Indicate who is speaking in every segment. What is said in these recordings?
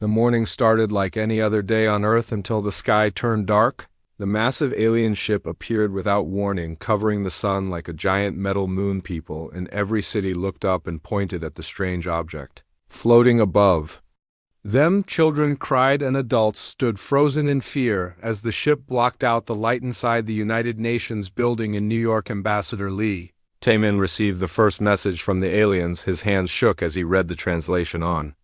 Speaker 1: The morning started like any other day on Earth until the sky turned dark. The massive alien ship appeared without warning, covering the sun like a giant metal moon. People in every city looked up and pointed at the strange object floating above them. Children cried and adults stood frozen in fear as the ship blocked out the light inside the United Nations building in New York. Ambassador Lee Taemin received the first message from the aliens. His hands shook as he read the translation on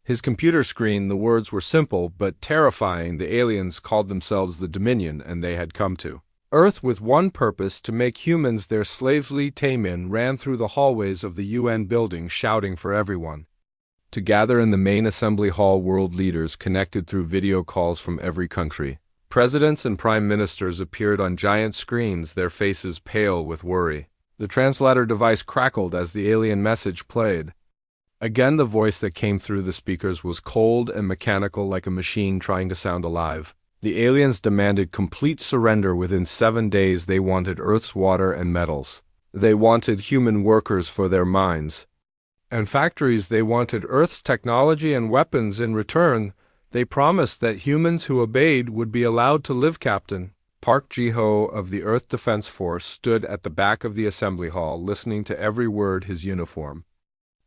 Speaker 1: his computer screen. The words were simple but terrifying. The aliens called themselves the Dominion, and they had come to Earth with one purpose: to make humans their slaves. Lee Taemin ran through the hallways of the UN building, shouting for everyone to gather in the main assembly hall. World leaders connected through video calls from every country. Presidents and prime ministers appeared on giant screens, their faces pale with worry. The translator device crackled as the alien message played. Again, the voice that came through the speakers was cold and mechanical, like a machine trying to sound alive. The aliens demanded complete surrender within 7 days. They wanted Earth's water and metals. They wanted human workers for their mines and factories. They wanted Earth's technology and weapons. In return, they promised that humans who obeyed would be allowed to live. Captain Park Ji-ho of the Earth Defense Force stood at the back of the assembly hall, listening to every word. His uniform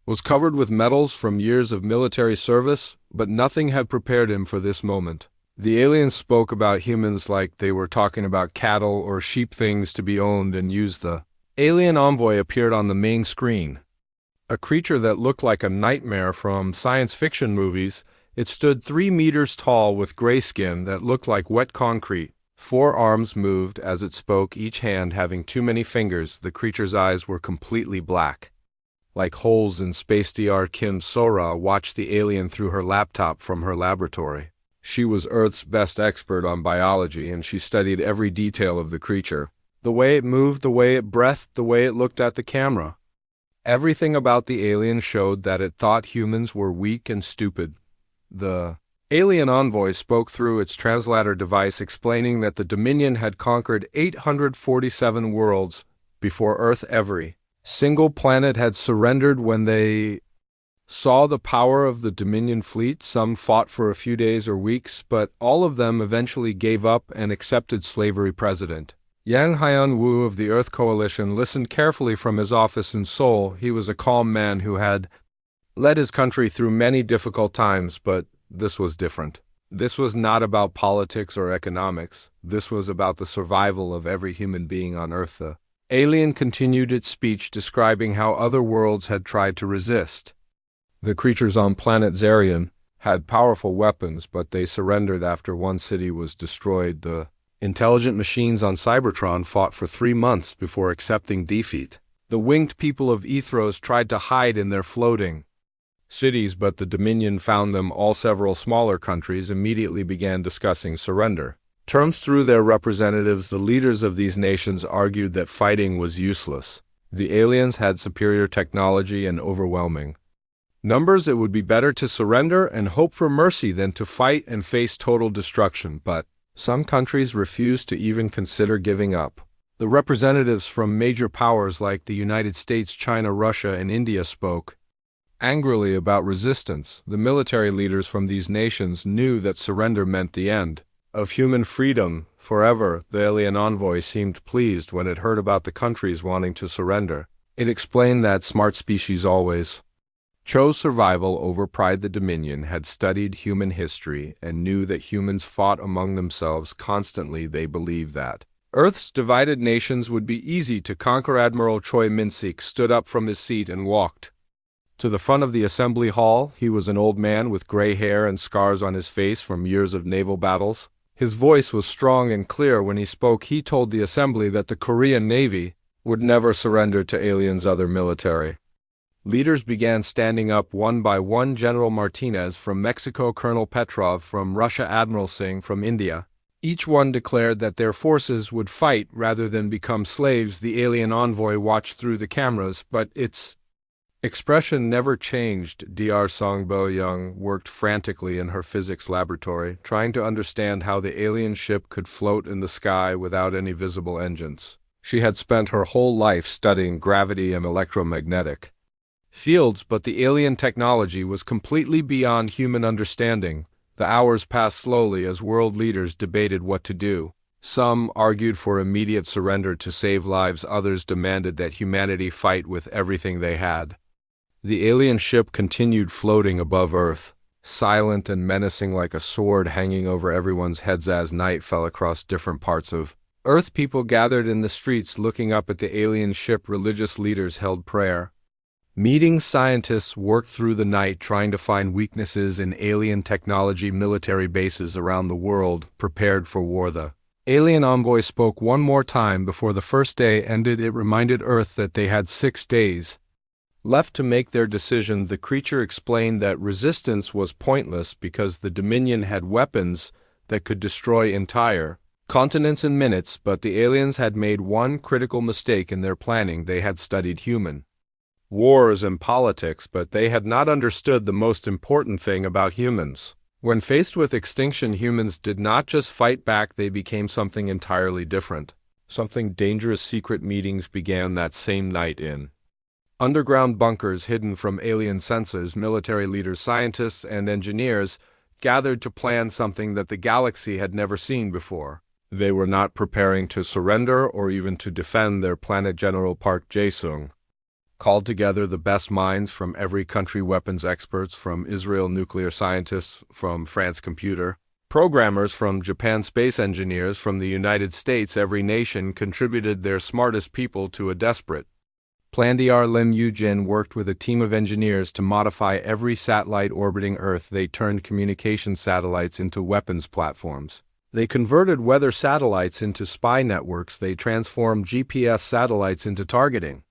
Speaker 1: was covered with medals from years of military service, but nothing had prepared him for this moment. The aliens spoke about humans like they were talking about cattle or sheep, things to be owned and used. The alien envoy appeared on the main screen, a creature that looked like a nightmare from science fiction movies. It stood 3 meters tall with gray skin that looked like wet concrete. 4 arms moved as it spoke, each hand having too many fingers. The creature's eyes were completely black, like holes in space. Dr. Kim Sora watched the alien through her laptop from her laboratory. She was Earth's best expert on biology, and she studied every detail of the creature. The way it moved, the way it breathed, the way it looked at the camera. Everything about the alien showed that it thought humans were weak and stupid. The alien envoy spoke through its translator device, explaining that the Dominion had conquered 847 worlds before Earth. Every single planet had surrendered when they saw the power of the Dominion fleet. Some fought for a few days or weeks, but all of them eventually gave up and accepted slavery. President Yang Hyun-woo of the Earth Coalition listened carefully from his office in Seoul. He was a calm man who had led his country through many difficult times, but this was different. This was not about politics or economics. This was about the survival of every human being on Earth. The alien continued its speech, describing how other worlds had tried to resist. The creatures on planet Zarian had powerful weapons, but they surrendered after one city was destroyed. The intelligent machines on Cybertron fought for 3 months before accepting defeat. The winged people of Ethros tried to hide in their floating cities, but the Dominion found them all. Several smaller countries immediately began discussing surrender terms through their representatives. The leaders of these nations argued that fighting was useless. The aliens had superior technology and overwhelming numbers. It would be better to surrender and hope for mercy than to fight and face total destruction. But some countries refused to even consider giving up. The representatives from major powers like the United States, China, Russia, and India spoke angrily about resistance. The military leaders from these nations knew that surrender meant the end of human freedom forever. The alien envoy seemed pleased when it heard about the countries wanting to surrender. It explained that smart species always chose survival over pride. The Dominion had studied human history and knew that humans fought among themselves constantly. They believed that Earth's divided nations would be easy to conquer. Admiral Choi Min-sik stood up from his seat and walked to the front of the assembly hall. He was an old man with gray hair and scars on his face from years of naval battles. His voice was strong and clear when he spoke. He told the assembly that the Korean Navy would never surrender to aliens. Other military leaders began standing up one by one. General Martinez from Mexico, Colonel Petrov from Russia, Admiral Singh from India. Each one declared that their forces would fight rather than become slaves. The alien envoy watched through the cameras, but its expression never changed. Dr. Song Bo-young worked frantically in her physics laboratory, trying to understand how the alien ship could float in the sky without any visible engines. She had spent her whole life studying gravity and electromagnetic fields, but the alien technology was completely beyond human understanding. The hours passed slowly as world leaders debated what to do. Some argued for immediate surrender to save lives, others demanded that humanity fight with everything they had. The alien ship continued floating above Earth, silent and menacing like a sword hanging over everyone's heads as night fell across different parts of Earth. People gathered in the streets looking up at the alien ship. Religious leaders held prayer. Meeting scientists worked through the night trying to find weaknesses in alien technology. Military bases around the world prepared for war. The alien envoy spoke one more time before the first day ended. It reminded Earth that they had 6 days left to make their decision. The creature explained that resistance was pointless because the Dominion had weapons that could destroy entire continents in minutes, but the aliens had made one critical mistake in their planning. They had studied human wars and politics, but they had not understood the most important thing about humans. When faced with extinction, humans did not just fight back, they became something entirely different. Something dangerous. Secret meetings began that same night in underground bunkers hidden from alien sensors. Military leaders, scientists, and engineers gathered to plan something that the galaxy had never seen before. They were not preparing to surrender or even to defend their planet. General Park Jae-sung called together the best minds from every country, weapons experts from Israel, nuclear scientists from France, computer programmers from Japan, space engineers from the United States. Every nation contributed their smartest people to a desperate plan. Dr. Lim Yoo-jin worked with a team of engineers to modify every satellite orbiting Earth. They turned communication satellites into weapons platforms. They converted weather satellites into spy networks. They transformed GPS satellites into targeting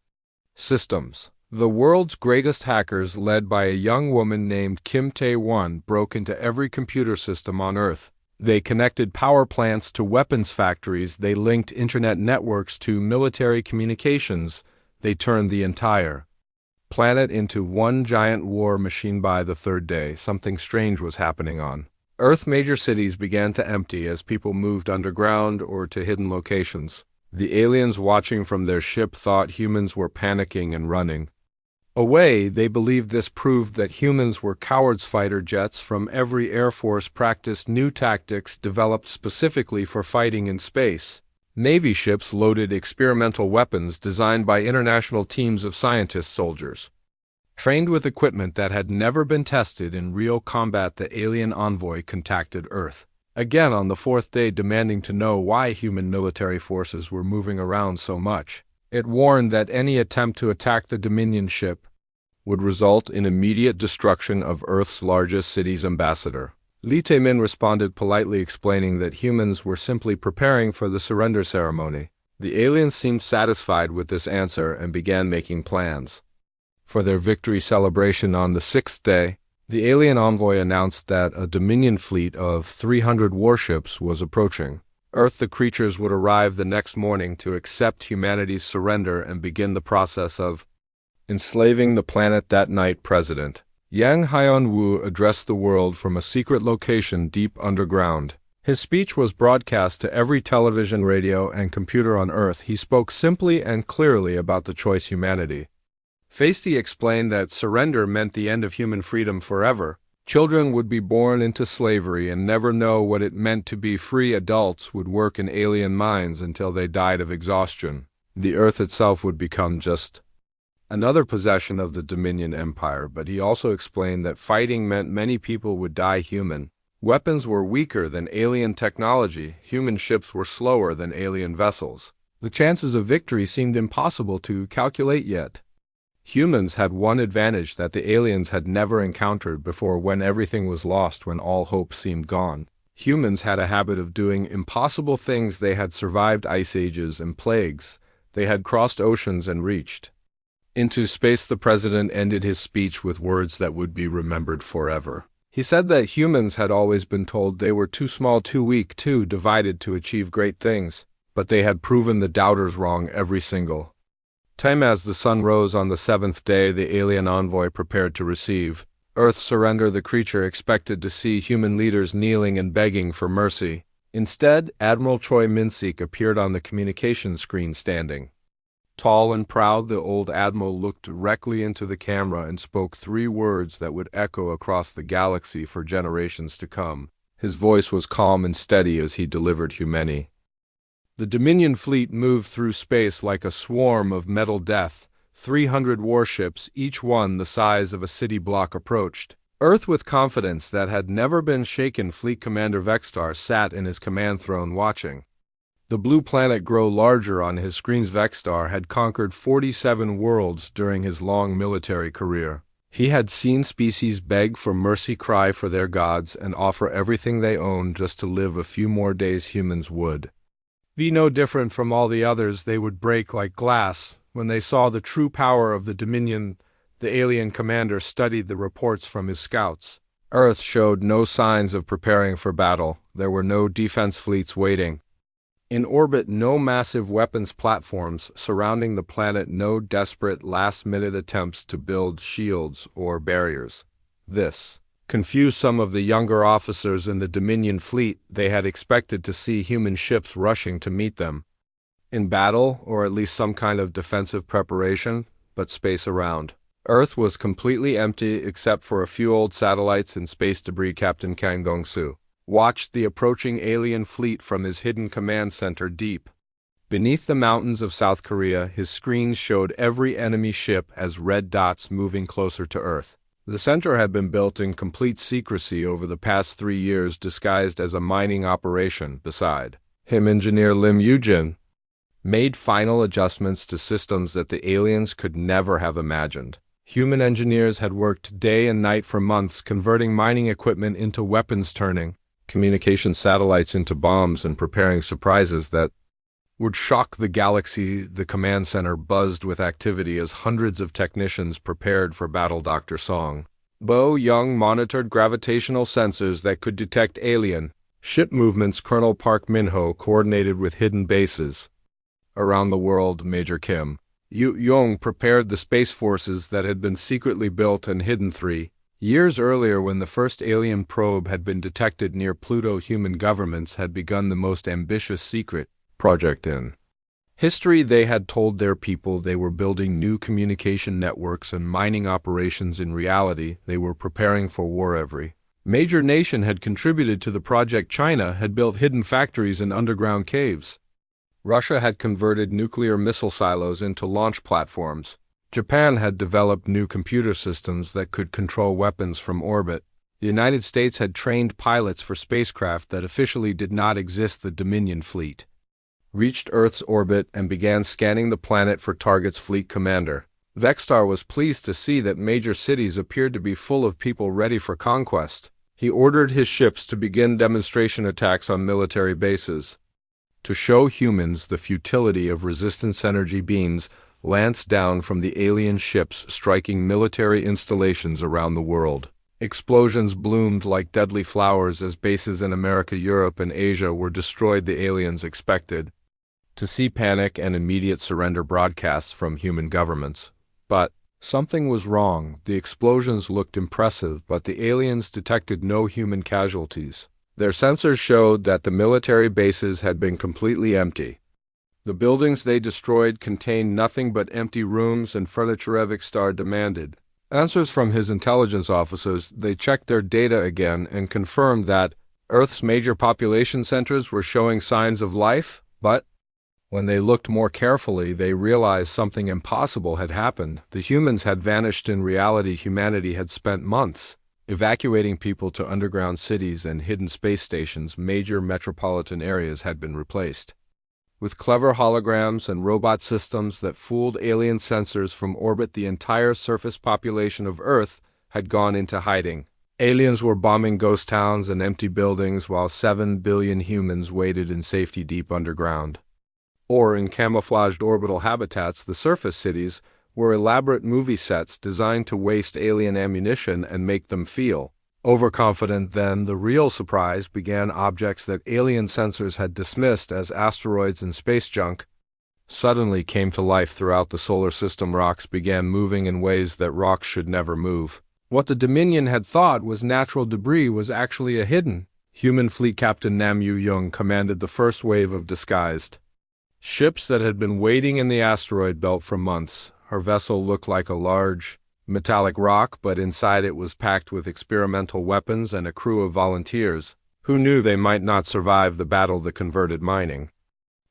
Speaker 1: systems. The world's greatest hackers, led by a young woman named Kim Tae-won, broke into every computer system on Earth. They connected power plants to weapons factories. They linked internet networks to military communications. They turned the entire planet into one giant war machine. By the third day, something strange was happening on Earth. Major cities began to empty as people moved underground or to hidden locations. The aliens watching from their ship thought humans were panicking and running away. They believed this proved that humans were cowards. Fighter jets from every air force practiced new tactics developed specifically for fighting in space. Navy ships loaded experimental weapons designed by international teams of scientists, soldiers trained with equipment that had never been tested in real combat. The alien envoy contacted Earth again on the 4th day, demanding to know why human military forces were moving around so much. It warned that any attempt to attack the Dominion ship would result in immediate destruction of Earth's largest cities. Ambassador Lee Tae-min responded politely, explaining that humans were simply preparing for the surrender ceremony. The aliens seemed satisfied with this answer and began making plans for their victory celebration. On the 6th day, the alien envoy announced that a Dominion fleet of 300 warships was approaching Earth. The creatures would arrive the next morning to accept humanity's surrender and begin the process of enslaving the planet. That night, President Yang Hyun-woo addressed the world from a secret location deep underground. His speech was broadcast to every television, radio, and computer on Earth. He spoke simply and clearly about the choice humanity faced. He explained that surrender meant the end of human freedom forever. Children would be born into slavery and never know what it meant to be free. Adults would work in alien mines until they died of exhaustion. The Earth itself would become just another possession of the Dominion Empire. But he also explained that fighting meant many people would die. Human weapons were weaker than alien technology. Human ships were slower than alien vessels. The chances of victory seemed impossible to calculate yet. Humans had one advantage that the aliens had never encountered before. When everything was lost, when all hope seemed gone, humans had a habit of doing impossible things. They had survived ice ages and plagues. They had crossed oceans and reached into space. The president ended his speech with words that would be remembered forever. He said that humans had always been told they were too small, too weak, too divided to achieve great things, but they had proven the doubters wrong every single time. As the sun rose on the 7th day, the alien envoy prepared to receive Earth's surrender. The creature expected to see human leaders kneeling and begging for mercy. Instead, Admiral Choi Min-sik appeared on the communication screen, standing Tall and proud, the old admiral looked directly into the camera and spoke 3 words that would echo across the galaxy for generations to come. His voice was calm and steady as he delivered Humeni. The Dominion fleet moved through space like a swarm of metal death. 300 warships, each one the size of a city block, approached. Earth, with confidence that had never been shaken, Fleet Commander Vextar sat in his command throne watching. The blue planet grow larger on his screens. Vextar had conquered 47 worlds during his long military career. He had seen species beg for mercy, cry for their gods, and offer everything they owned just to live a few more days humans would. Be no different from all the others, they would break like glass. When they saw the true power of the Dominion, the alien commander studied the reports from his scouts. Earth showed no signs of preparing for battle. There were no defense fleets waiting. In orbit, no massive weapons platforms surrounding the planet, no desperate last-minute attempts to build shields or barriers. This confused some of the younger officers in the Dominion fleet. They had expected to see human ships rushing to meet them in battle, or at least some kind of defensive preparation, but space around Earth was completely empty except for a few old satellites and space debris. Captain Kang Gong-soo watched the approaching alien fleet from his hidden command center deep beneath the mountains of South Korea. His screens showed every enemy ship as red dots moving closer to Earth. The center had been built in complete secrecy over the past 3 years, disguised as a mining operation. Beside him, engineer Lim Yujin made final adjustments to systems that the aliens could never have imagined. Human engineers had worked day and night for months, converting mining equipment into weapons, turning communication satellites into bombs, and preparing surprises that would shock the galaxy. The command center buzzed with activity as hundreds of technicians prepared for battle. Dr. Song Bo Young monitored gravitational sensors that could detect alien ship movements. Colonel Park Min-ho coordinated with hidden bases around the world. Major Kim Yu-yong prepared the space forces that had been secretly built and hidden 3 years earlier. When the first alien probe had been detected near Pluto, human governments had begun the most ambitious secret project in history. They had told their people they were building new communication networks and mining operations. In reality, they were preparing for war. Every major nation had contributed to the project. China had built hidden factories in underground caves. Russia had converted nuclear missile silos into launch platforms. Japan had developed new computer systems that could control weapons from orbit. The United States had trained pilots for spacecraft that officially did not exist. The Dominion fleet reached Earth's orbit and began scanning the planet for targets. Fleet Commander Vextar was pleased to see that major cities appeared to be full of people ready for conquest. He ordered his ships to begin demonstration attacks on military bases. To show humans the futility of resistance, energy beams lanced down from the alien ships, striking military installations around the world. Explosions bloomed like deadly flowers as bases in America, Europe, and Asia were destroyed. The aliens expected to see panic and immediate surrender broadcasts from human governments. But something was wrong. The explosions looked impressive, but the aliens detected no human casualties. Their sensors showed that the military bases had been completely empty. The buildings they destroyed contained nothing but empty rooms and furniture. Vextar demanded answers from his intelligence officers. They checked their data again and confirmed that Earth's major population centers were showing signs of life, but when they looked more carefully, they realized something impossible had happened. The humans had vanished. In reality, humanity had spent months evacuating people to underground cities and hidden space stations. Major metropolitan areas had been replaced with clever holograms and robot systems that fooled alien sensors from orbit. The entire surface population of Earth had gone into hiding. Aliens were bombing ghost towns and empty buildings while 7 billion humans waited in safety deep underground, or in camouflaged orbital habitats. The surface cities were elaborate movie sets designed to waste alien ammunition and make them feel overconfident. Then the real surprise began. Objects that alien sensors had dismissed as asteroids and space junk suddenly came to life throughout the solar system. Rocks began moving in ways that rocks should never move. What the Dominion had thought was natural debris was actually a hidden human fleet. Captain Nam Yu-young commanded the first wave of disguised Ships that had been waiting in the asteroid belt for months. Her vessel looked like a large, metallic rock, but inside it was packed with experimental weapons and a crew of volunteers who knew they might not survive the battle that converted mining.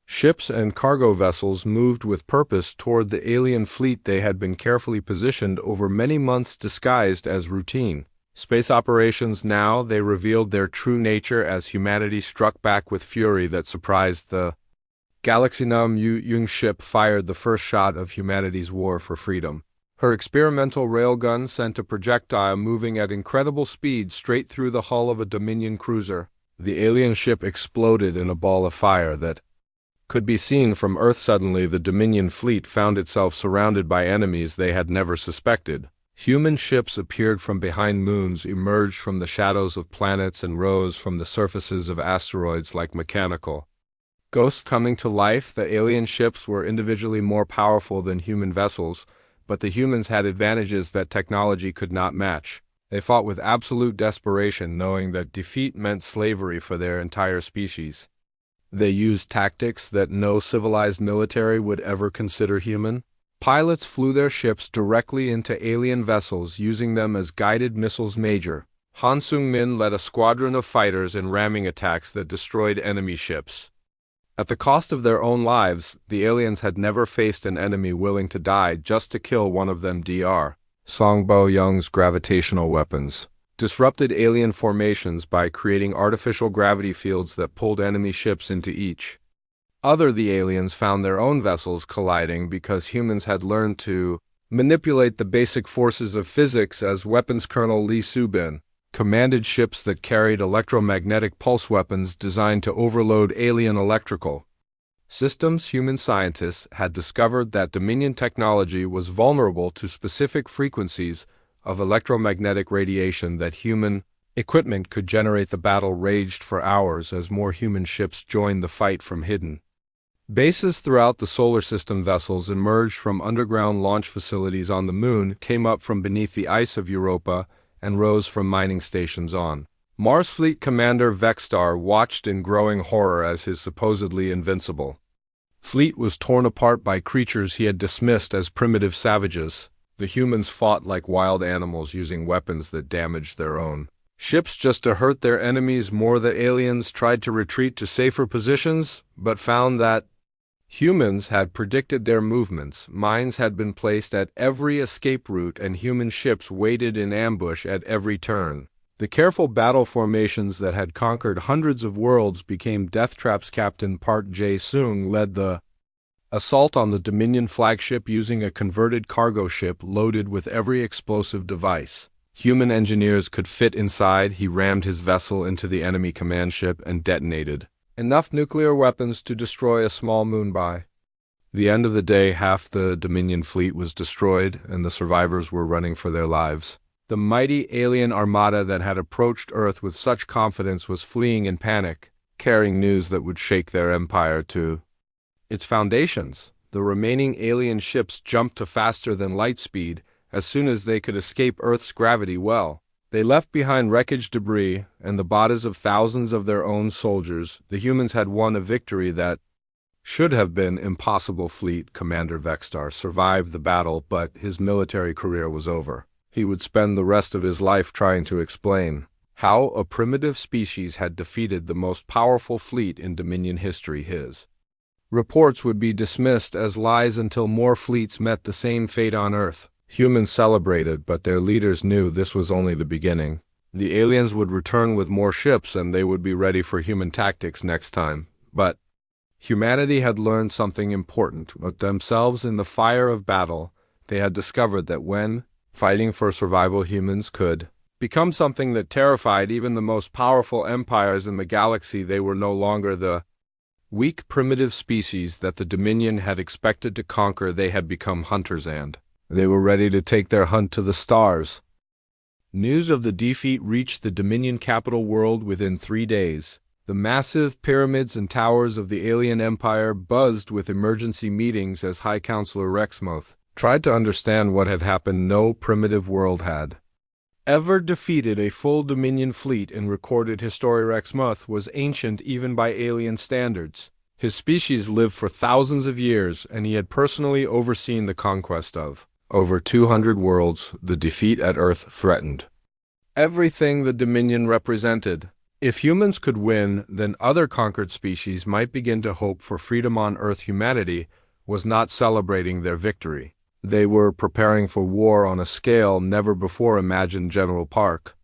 Speaker 1: Ships and cargo vessels moved with purpose toward the alien fleet. They had been carefully positioned over many months, disguised as routine space operations. Now they revealed their true nature as humanity struck back with fury that surprised the galaxy. Young ship fired the first shot of humanity's war for freedom. Her experimental railgun sent a projectile moving at incredible speed straight through the hull of a Dominion cruiser. The alien ship exploded in a ball of fire that could be seen from Earth. Suddenly, the Dominion fleet found itself surrounded by enemies they had never suspected. Human ships appeared from behind moons, emerged from the shadows of planets, and rose from the surfaces of asteroids like mechanical ghosts coming to life. The alien ships were individually more powerful than human vessels, but the humans had advantages that technology could not match. They fought with absolute desperation, knowing that defeat meant slavery for their entire species. They used tactics that no civilized military would ever consider human. Pilots flew their ships directly into alien vessels, using them as guided missiles. Major Han Sung-min led a squadron of fighters in ramming attacks that destroyed enemy ships. At the cost of their own lives, the aliens had never faced an enemy willing to die just to kill one of them. Dr. Song Bo-young's gravitational weapons disrupted alien formations by creating artificial gravity fields that pulled enemy ships into each other. The aliens found their own vessels colliding because humans had learned to manipulate the basic forces of physics as weapons. Colonel Lee Soo-bin commanded ships that carried electromagnetic pulse weapons designed to overload alien electrical systems. Human scientists had discovered that Dominion technology was vulnerable to specific frequencies of electromagnetic radiation that human equipment could generate. The battle raged for hours as more human ships joined the fight from hidden bases throughout the solar system. Vessels emerged from underground launch facilities on the moon, came up from beneath the ice of Europa, and rose from mining stations on Mars. Fleet Commander Vexstar watched in growing horror as his supposedly invincible fleet was torn apart by creatures he had dismissed as primitive savages. The humans fought like wild animals, using weapons that damaged their own ships just to hurt their enemies more. The aliens tried to retreat to safer positions, but found that humans had predicted their movements. Mines had been placed at every escape route, and human ships waited in ambush at every turn. The careful battle formations that had conquered hundreds of worlds became death traps. Captain Park Jae-sung led the assault on the Dominion flagship using a converted cargo ship loaded with every explosive device human engineers could fit inside. He rammed his vessel into the enemy command ship and detonated enough nuclear weapons to destroy a small moon. By the end of the day, half the Dominion fleet was destroyed, and the survivors were running for their lives. The mighty alien armada that had approached Earth with such confidence was fleeing in panic, carrying news that would shake their empire to its foundations. The remaining alien ships jumped to faster than light speed as soon as they could escape Earth's gravity well. They left behind wreckage, debris, and the bodies of thousands of their own soldiers. The humans had won a victory that should have been impossible. Fleet Commander Vexstar survived the battle, but his military career was over. He would spend the rest of his life trying to explain how a primitive species had defeated the most powerful fleet in Dominion history. His reports would be dismissed as lies until more fleets met the same fate on Earth. Humans celebrated, but their leaders knew this was only the beginning. The aliens would return with more ships, and they would be ready for human tactics next time. But humanity had learned something important about themselves. In the fire of battle, they had discovered that when fighting for survival, humans could become something that terrified even the most powerful empires in the galaxy. They were no longer the weak, primitive species that the Dominion had expected to conquer. They had become hunters, and they were ready to take their hunt to the stars. News of the defeat reached the Dominion capital world within 3 days. The massive pyramids and towers of the alien empire buzzed with emergency meetings as High Counselor Rexmoth tried to understand what had happened. No primitive world had ever defeated a full Dominion fleet in recorded history. Rexmoth was ancient even by alien standards. His species lived for thousands of years, and he had personally overseen the conquest of over 200 worlds. The defeat at Earth threatened everything the Dominion represented. If humans could win, then other conquered species might begin to hope for freedom on Earth. Humanity was not celebrating their victory. They were preparing for war on a scale never before imagined. General Park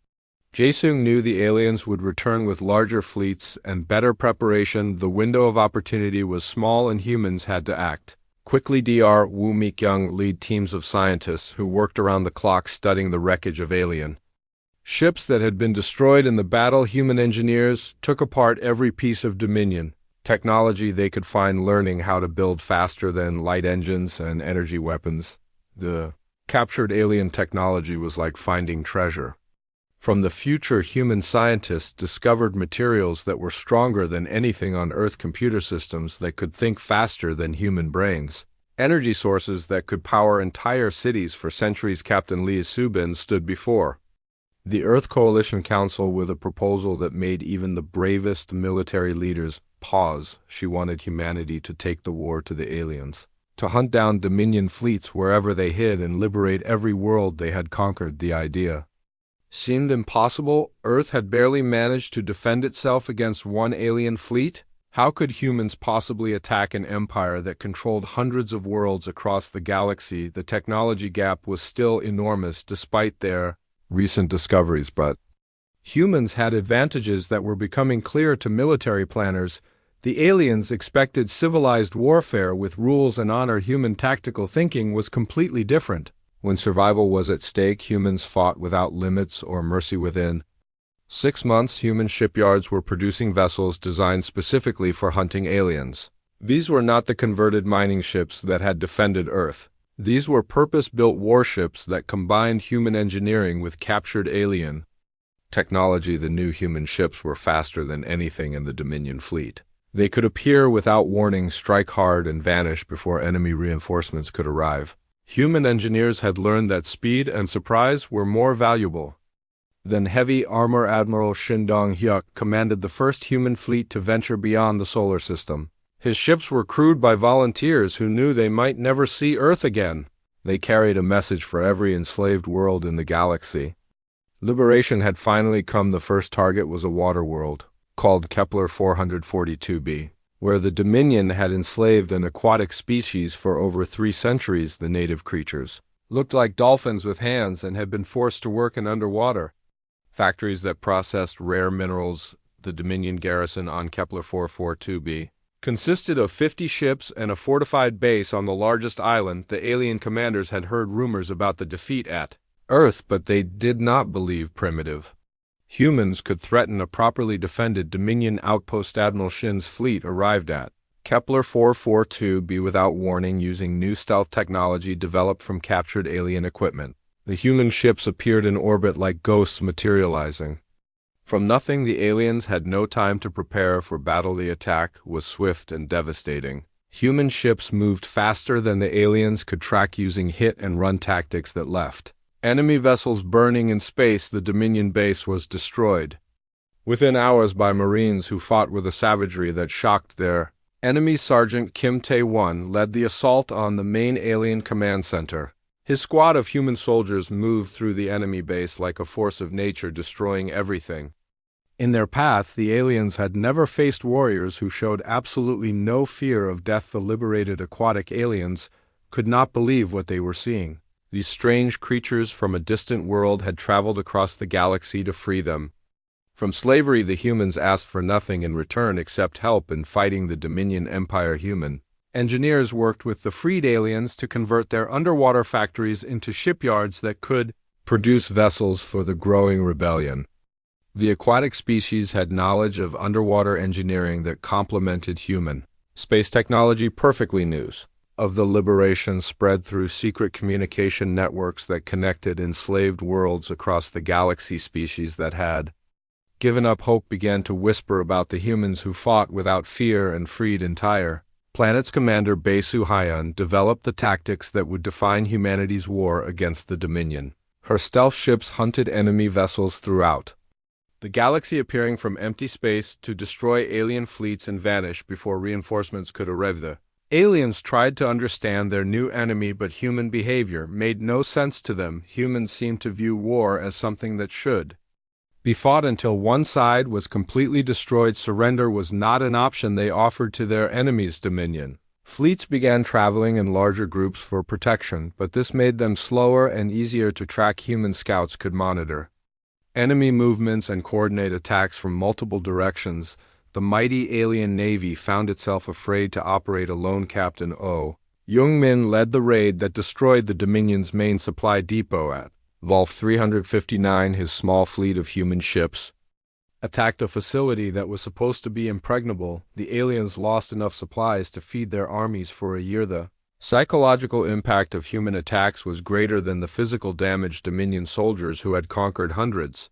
Speaker 1: Jae-sung knew the aliens would return with larger fleets and better preparation. The window of opportunity was small and humans had to act quickly. Dr. Woo Meek-young led teams of scientists who worked around the clock studying the wreckage of alien ships that had been destroyed in the battle. Human engineers took apart every piece of Dominion technology they could find, learning how to build faster than light engines and energy weapons. The captured alien technology was like finding treasure. From the future, human scientists discovered materials that were stronger than anything on Earth, computer systems that could think faster than human brains, energy sources that could power entire cities for centuries. Captain Lee Subin stood before the Earth Coalition Council with a proposal that made even the bravest military leaders pause. She wanted humanity to take the war to the aliens, to hunt down Dominion fleets wherever they hid and liberate every world they had conquered. The idea seemed impossible. Earth had barely managed to defend itself against one alien fleet. How could humans possibly attack an empire that controlled hundreds of worlds across the galaxy? The technology gap was still enormous despite their recent discoveries, but humans had advantages that were becoming clear to military planners. The aliens expected civilized warfare with rules and honor. Human tactical thinking was completely different. When survival was at stake, humans fought without limits or mercy. Within 6 months, human shipyards were producing vessels designed specifically for hunting aliens. These were not the converted mining ships that had defended Earth. These were purpose-built warships that combined human engineering with captured alien technology. The new human ships were faster than anything in the Dominion fleet. They could appear without warning, strike hard, and vanish before enemy reinforcements could arrive. Human engineers had learned that speed and surprise were more valuable than heavy armor. Admiral Shin Dong-hyuk commanded the first human fleet to venture beyond the solar system. His ships were crewed by volunteers who knew they might never see Earth again. They carried a message for every enslaved world in the galaxy. Liberation had finally come. The first target was a water world called Kepler 442b, where the Dominion had enslaved an aquatic species for over 3 centuries. The native creatures looked like dolphins with hands and had been forced to work in underwater factories that processed rare minerals. The Dominion garrison on Kepler 442b consisted of 50 ships and a fortified base on the largest island. The alien commanders had heard rumors about the defeat at Earth, but they did not believe primitive humans could threaten a properly defended Dominion outpost. Admiral Shin's fleet arrived at Kepler 442b without warning, using new stealth technology developed from captured alien equipment. The human ships appeared in orbit like ghosts materializing from nothing. The aliens had no time to prepare for battle. The attack was swift and devastating. Human ships moved faster than the aliens could track, using hit-and-run tactics that left enemy vessels burning in space. The Dominion base was destroyed within hours by Marines who fought with a savagery that shocked their enemies. Sergeant Kim Tae-won led the assault on the main alien command center. His squad of human soldiers moved through the enemy base like a force of nature, destroying everything in their path. The aliens had never faced warriors who showed absolutely no fear of death. The liberated aquatic aliens could not believe what they were seeing. These strange creatures from a distant world had traveled across the galaxy to free them from slavery. The humans asked for nothing in return except help in fighting the Dominion Empire. Human engineers worked with the freed aliens to convert their underwater factories into shipyards that could produce vessels for the growing rebellion. The aquatic species had knowledge of underwater engineering that complemented human space technology perfectly. News of the liberation spread through secret communication networks that connected enslaved worlds across the galaxy. Species that had given up hope began to whisper about the humans who fought without fear and freed entire planets. Commander Bae Soo-hyun developed the tactics that would define humanity's war against the Dominion. Her stealth ships hunted enemy vessels throughout the galaxy appearing from empty space to destroy alien fleets and vanish before reinforcements could arrive. The aliens tried to understand their new enemy, but human behavior made no sense to them. Humans seemed to view war as something that should be fought until one side was completely destroyed. Surrender was not an option they offered to their enemy's dominion. Fleets began traveling in larger groups for protection, but this made them slower and easier to track. Human scouts could monitor enemy movements and coordinate attacks from multiple directions. The mighty alien navy found itself afraid to operate alone. Captain O. Young-min led the raid that destroyed the Dominion's main supply depot at Vol 359. His small fleet of human ships attacked a facility that was supposed to be impregnable. The aliens lost enough supplies to feed their armies for a year. The psychological impact of human attacks was greater than the physical damage. Dominion soldiers who had conquered hundreds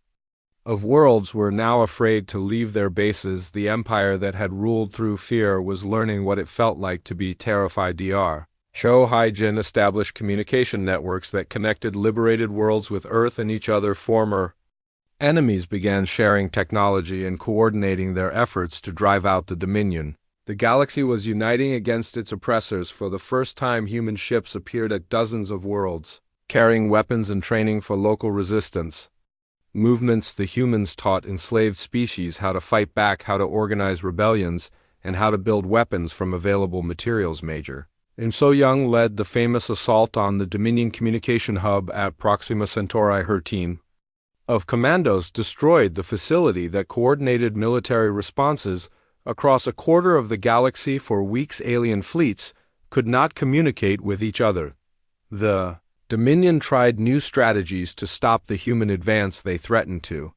Speaker 1: of worlds were now afraid to leave their bases. The empire that had ruled through fear was learning what it felt like to be terrified. Dr. Cho Hai-jin established communication networks that connected liberated worlds with Earth and each other. Former enemies began sharing technology and coordinating their efforts to drive out the Dominion. The galaxy was uniting against its oppressors. For the first time, human ships appeared at dozens of worlds, carrying weapons and training for local resistance movements. The humans taught enslaved species how to fight back, how to organize rebellions, and how to build weapons from available materials. Major Im So-young led the famous assault on the Dominion communication hub at Proxima Centauri. Her team of commandos destroyed the facility that coordinated military responses across a quarter of the galaxy. For weeks, alien fleets could not communicate with each other. The Dominion tried new strategies to stop the human advance. They threatened to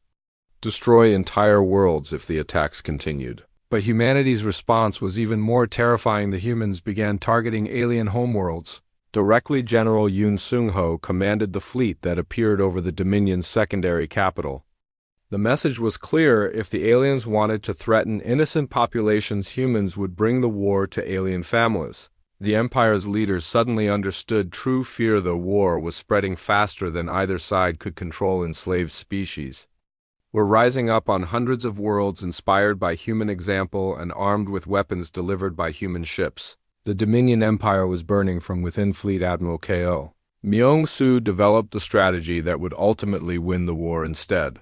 Speaker 1: destroy entire worlds if the attacks continued. But humanity's response was even more terrifying. The humans began targeting alien homeworlds directly. General Yoon Sung-ho commanded the fleet that appeared over the Dominion's secondary capital. The message was clear: if the aliens wanted to threaten innocent populations, humans would bring the war to alien families. The Empire's leaders suddenly understood true fear. The war was spreading faster than either side could control. Enslaved species were rising up on hundreds of worlds, inspired by human example and armed with weapons delivered by human ships. The Dominion Empire was burning from within. Fleet Admiral Ko Myung-soo developed the strategy that would ultimately win the war. Instead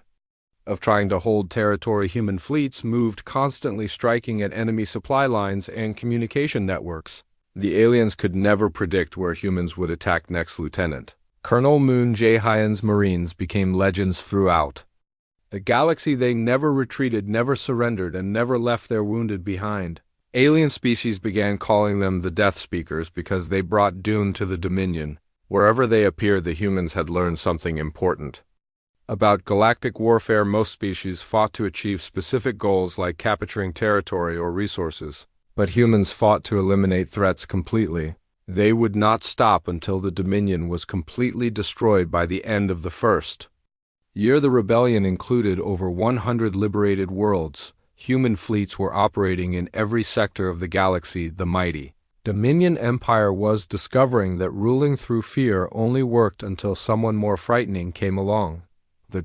Speaker 1: of trying to hold territory, human fleets moved, constantly striking at enemy supply lines and communication networks. The aliens could never predict where humans would attack next. Lieutenant Colonel Moon Jae-hyun's Marines became legends throughout the galaxy. They never retreated, never surrendered, and never left their wounded behind. Alien species began calling them the Death Speakers because they brought doom to the Dominion. Wherever they appeared, the humans had learned something important about galactic warfare. Most species fought to achieve specific goals like capturing territory or resources, but humans fought to eliminate threats completely. They would not stop until the Dominion was completely destroyed. By the end of the first year, the rebellion included over 100 liberated worlds. Human fleets were operating in every sector of the galaxy. The mighty Dominion Empire was discovering that ruling through fear only worked until someone more frightening came along. The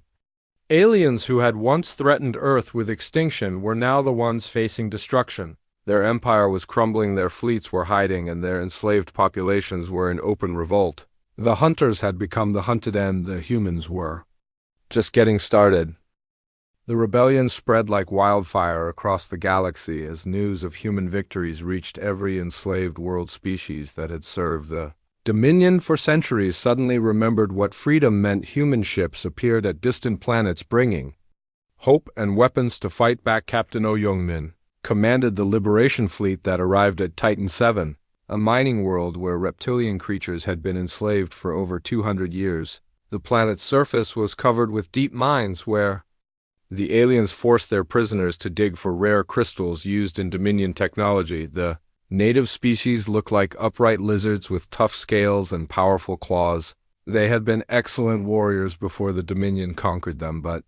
Speaker 1: aliens who had once threatened Earth with extinction were now the ones facing destruction. Their empire was crumbling, their fleets were hiding, and their enslaved populations were in open revolt. The hunters had become the hunted, and the humans were just getting started. The rebellion spread like wildfire across the galaxy as news of human victories reached every enslaved world. Species that had served the Dominion for centuries suddenly remembered what freedom meant. Human ships appeared at distant planets bringing hope and weapons to fight back. Captain Oh Young-min commanded the Liberation Fleet that arrived at Titan 7, a mining world where reptilian creatures had been enslaved for over 200 years. The planet's surface was covered with deep mines where the aliens forced their prisoners to dig for rare crystals used in Dominion technology. The native species looked like upright lizards with tough scales and powerful claws. They had been excellent warriors before the Dominion conquered them, but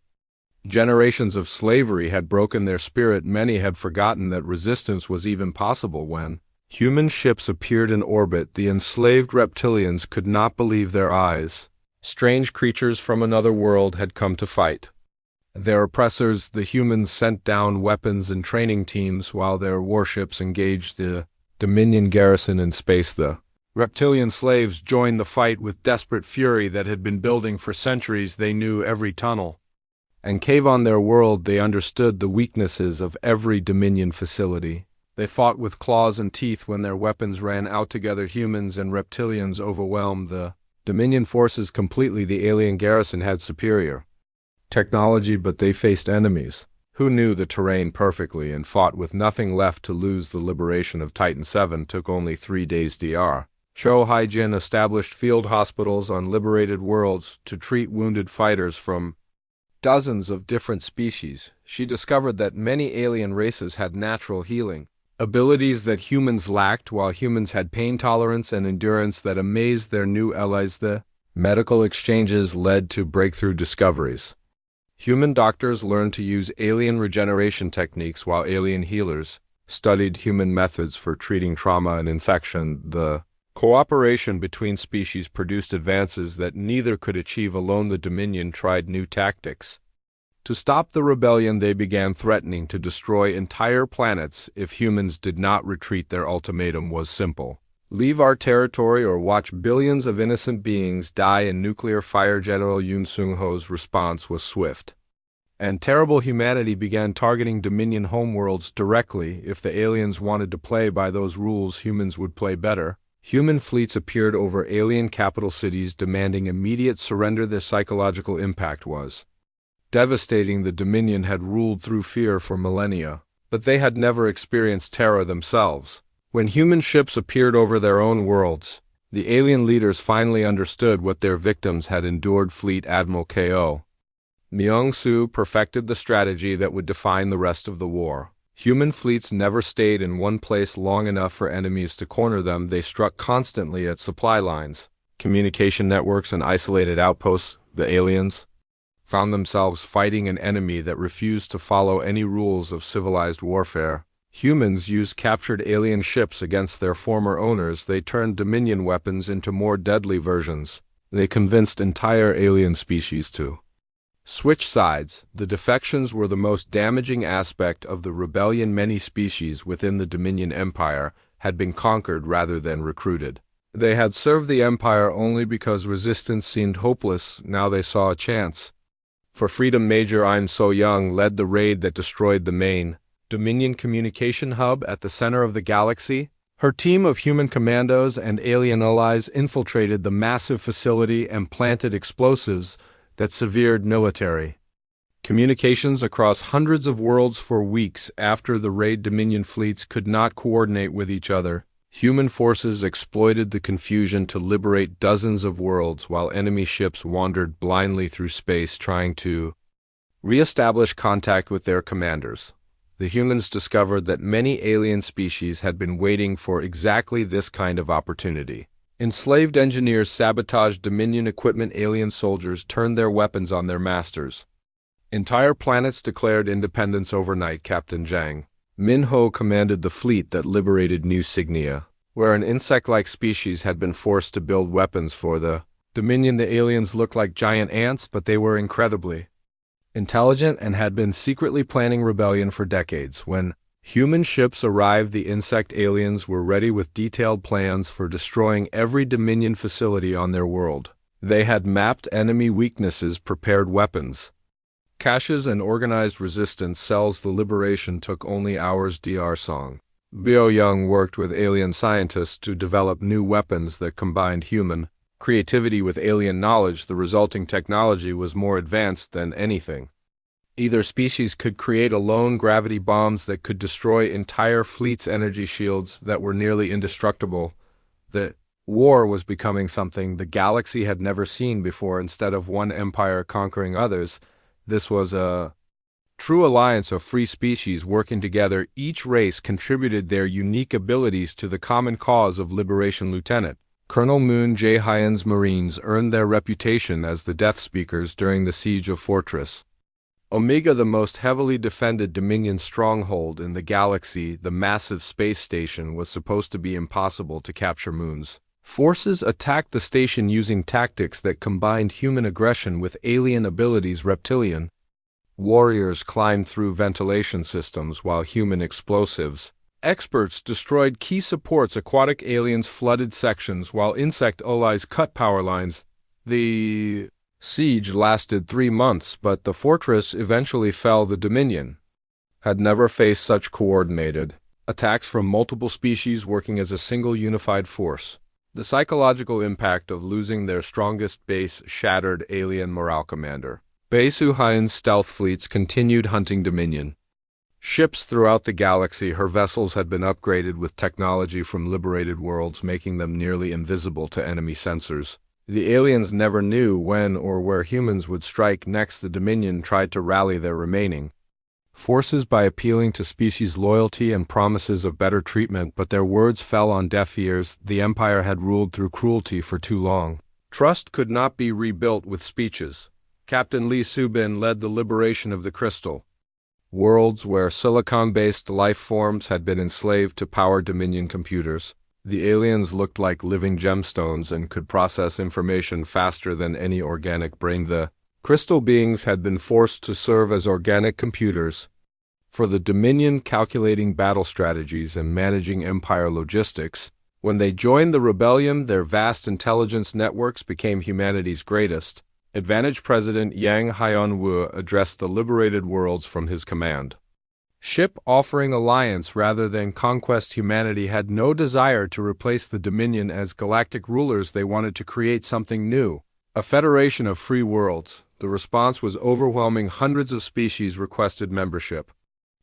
Speaker 1: generations of slavery had broken their spirit. Many had forgotten that resistance was even possible. When human ships appeared in orbit, the enslaved reptilians could not believe their eyes. Strange creatures from another world had come to fight. Their oppressors, the humans, sent down weapons and training teams while their warships engaged the Dominion garrison in space. The reptilian slaves joined the fight with desperate fury that had been building for centuries. They knew every tunnel and cave on their world. They understood the weaknesses of every Dominion facility. They fought with claws and teeth when their weapons ran out. Together, humans and reptilians overwhelmed the Dominion forces completely. The alien garrison had superior technology, but they faced enemies who knew the terrain perfectly and fought with nothing left to lose. The liberation of Titan 7 took only 3 days. Dr. Cho Hai-jin established field hospitals on liberated worlds to treat wounded fighters from dozens of different species. She discovered that many alien races had natural healing abilities that humans lacked, while humans had pain tolerance and endurance that amazed their new allies. The medical exchanges led to breakthrough discoveries. Human doctors learned to use alien regeneration techniques, while alien healers studied human methods for treating trauma and infection. The cooperation between species produced advances that neither could achieve alone. The Dominion tried new tactics to stop the rebellion. They began threatening to destroy entire planets if humans did not retreat. Their ultimatum was simple: leave our territory or watch billions of innocent beings die in nuclear fire. General Yoon Sung-ho's response was swift and terrible. Humanity began targeting Dominion homeworlds directly. If the aliens wanted to play by those rules, humans would play better. Human fleets appeared over alien capital cities, demanding immediate surrender. Their psychological impact was devastating. The Dominion had ruled through fear for millennia, but they had never experienced terror themselves. When human ships appeared over their own worlds, the alien leaders finally understood what their victims had endured. Fleet Admiral Ko Myung-soo perfected the strategy that would define the rest of the war. Human fleets never stayed in one place long enough for enemies to corner them. They struck constantly at supply lines, communication networks, and isolated outposts. The aliens found themselves fighting an enemy that refused to follow any rules of civilized warfare. Humans used captured alien ships against their former owners. They turned Dominion weapons into more deadly versions. They convinced entire alien species to switch sides. The defections were the most damaging aspect of the rebellion. Many species within the Dominion Empire had been conquered rather than recruited. They had served the Empire only because resistance seemed hopeless. Now they saw a chance for freedom. Major Im So-young led the raid that destroyed the main Dominion communication hub at the center of the galaxy. Her team of human commandos and alien allies infiltrated the massive facility and planted explosives that severed military communications across hundreds of worlds for weeks. After the raid, Dominion fleets could not coordinate with each other. Human forces exploited the confusion to liberate dozens of worlds, while enemy ships wandered blindly through space trying to re-establish contact with their commanders. The humans discovered that many alien species had been waiting for exactly this kind of opportunity. Enslaved engineers sabotaged Dominion equipment. Alien soldiers turned their weapons on their masters. Entire planets declared independence overnight. Captain Zhang Min-ho commanded the fleet that liberated New Signia, where an insect-like species had been forced to build weapons for the Dominion. The aliens looked like giant ants, but they were incredibly intelligent and had been secretly planning rebellion for decades. When human ships arrived, the insect aliens were ready with detailed plans for destroying every Dominion facility on their world. They had mapped enemy weaknesses, prepared weapons caches, and organized resistance cells. The liberation took only hours. Dr. Song Bio-young worked with alien scientists to develop new weapons that combined human creativity with alien knowledge. The resulting technology was more advanced than anything either species could create alone. Gravity bombs that could destroy entire fleets, energy shields that were nearly indestructible. The war was becoming something the galaxy had never seen before. Instead of one empire conquering others, this was a true alliance of free species working together. Each race contributed their unique abilities to the common cause of liberation. Lieutenant Colonel Moon Jae-hyun's Marines earned their reputation as the Death Speakers during the siege of Fortress Omega, the most heavily defended Dominion stronghold in the galaxy. The massive space station was supposed to be impossible to capture. Moon's forces attacked the station using tactics that combined human aggression with alien abilities. Reptilian Warriors climbed through ventilation systems while human explosives. Experts destroyed key supports. Aquatic aliens flooded sections while insect allies cut power lines. The siege lasted 3 months, but the fortress eventually fell. The Dominion had never faced such coordinated attacks from multiple species working as a single unified force. The psychological impact of losing their strongest base shattered alien morale. Commander Basu Haiyan's stealth fleets continued hunting Dominion ships throughout the galaxy. Her vessels had been upgraded with technology from liberated worlds, making them nearly invisible to enemy sensors. The aliens never knew when or where humans would strike next. The Dominion tried to rally their remaining forces by appealing to species loyalty and promises of better treatment, but their words fell on deaf ears. The Empire had ruled through cruelty for too long. Trust could not be rebuilt with speeches. Captain Lee Subin led the liberation of the Crystal worlds where silicon-based life forms had been enslaved to power Dominion computers. The aliens looked like living gemstones and could process information faster than any organic brain. The crystal beings had been forced to serve as organic computers for the Dominion, calculating battle strategies and managing Empire logistics. When they joined the rebellion, their vast intelligence networks became humanity's greatest advantage. President Yang Haiyan-Wu addressed the liberated worlds from his command ship, offering alliance rather than conquest. Humanity had no desire to replace the Dominion as galactic rulers. They wanted to create something new, a federation of free worlds. The response was overwhelming. Hundreds of species requested membership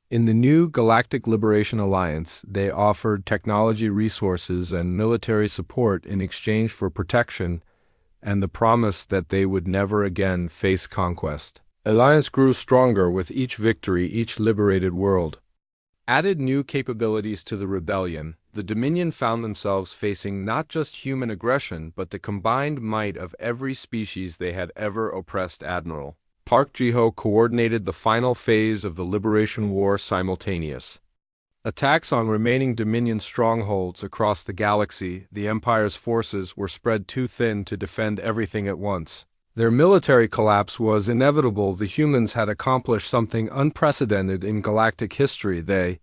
Speaker 1: in the new Galactic Liberation Alliance. They offered technology, resources, and military support in exchange for protection and the promise that they would never again face conquest. Alliance grew stronger with each victory. Each liberated world added new capabilities to the rebellion. The Dominion found themselves facing not just human aggression, but the combined might of every species they had ever oppressed. Admiral Park Ji-ho coordinated the final phase of the Liberation War. Simultaneous attacks on remaining Dominion strongholds across the galaxy. The Empire's forces were spread too thin to defend everything at once. Their military collapse was inevitable. The humans had accomplished something unprecedented in galactic history. They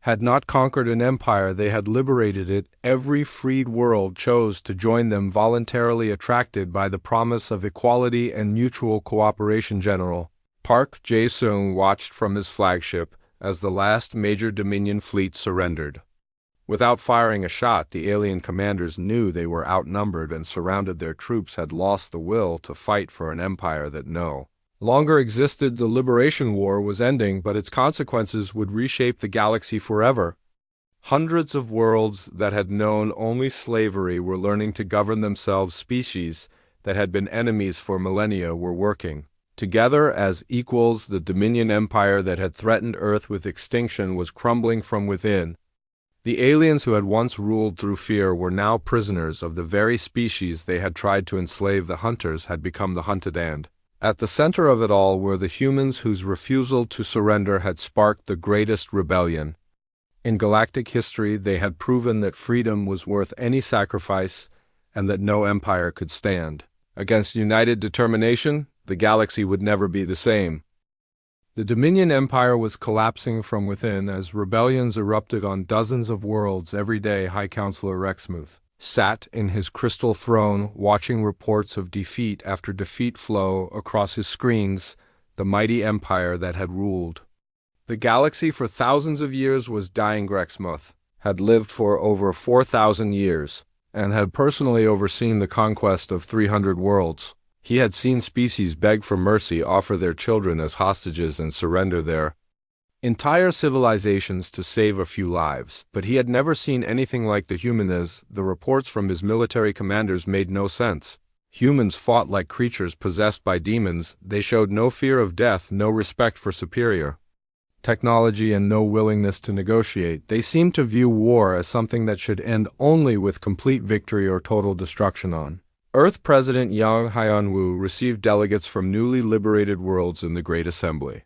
Speaker 1: had not conquered an empire, they had liberated it. Every freed world chose to join them voluntarily, attracted by the promise of equality and mutual cooperation. General Park Jae-sung watched from his flagship as the last major Dominion fleet surrendered. Without firing a shot, the alien commanders knew they were outnumbered and surrounded. Their troops had lost the will to fight for an empire that no longer existed. The Liberation War was ending, but its consequences would reshape the galaxy forever. Hundreds of worlds that had known only slavery were learning to govern themselves. Species that had been enemies for millennia were working together as equals. The Dominion Empire that had threatened Earth with extinction was crumbling from within. The aliens who had once ruled through fear were now prisoners of the very species they had tried to enslave. The hunters had become the hunted, and at the center of it all were the humans whose refusal to surrender had sparked the greatest rebellion in galactic history. They had proven that freedom was worth any sacrifice and that no empire could stand against united determination. The galaxy would never be the same. The Dominion Empire was collapsing from within as rebellions erupted on dozens of worlds. Every day, High Counselor Rexmuth sat in his crystal throne, watching reports of defeat after defeat flow across his screens. The mighty empire that had ruled the galaxy for thousands of years was dying. Rexmuth had lived for over 4,000 years and had personally overseen the conquest of 300 worlds. He had seen species beg for mercy, offer their children as hostages, and surrender their entire civilizations to save a few lives. But he had never seen anything like the humans. The reports from his military commanders made no sense. Humans fought like creatures possessed by demons. They showed no fear of death, no respect for superior technology, and no willingness to negotiate. They seemed to view war as something that should end only with complete victory or total destruction. On Earth, President Yang Haiyan-Wu received delegates from newly liberated worlds in the Great Assembly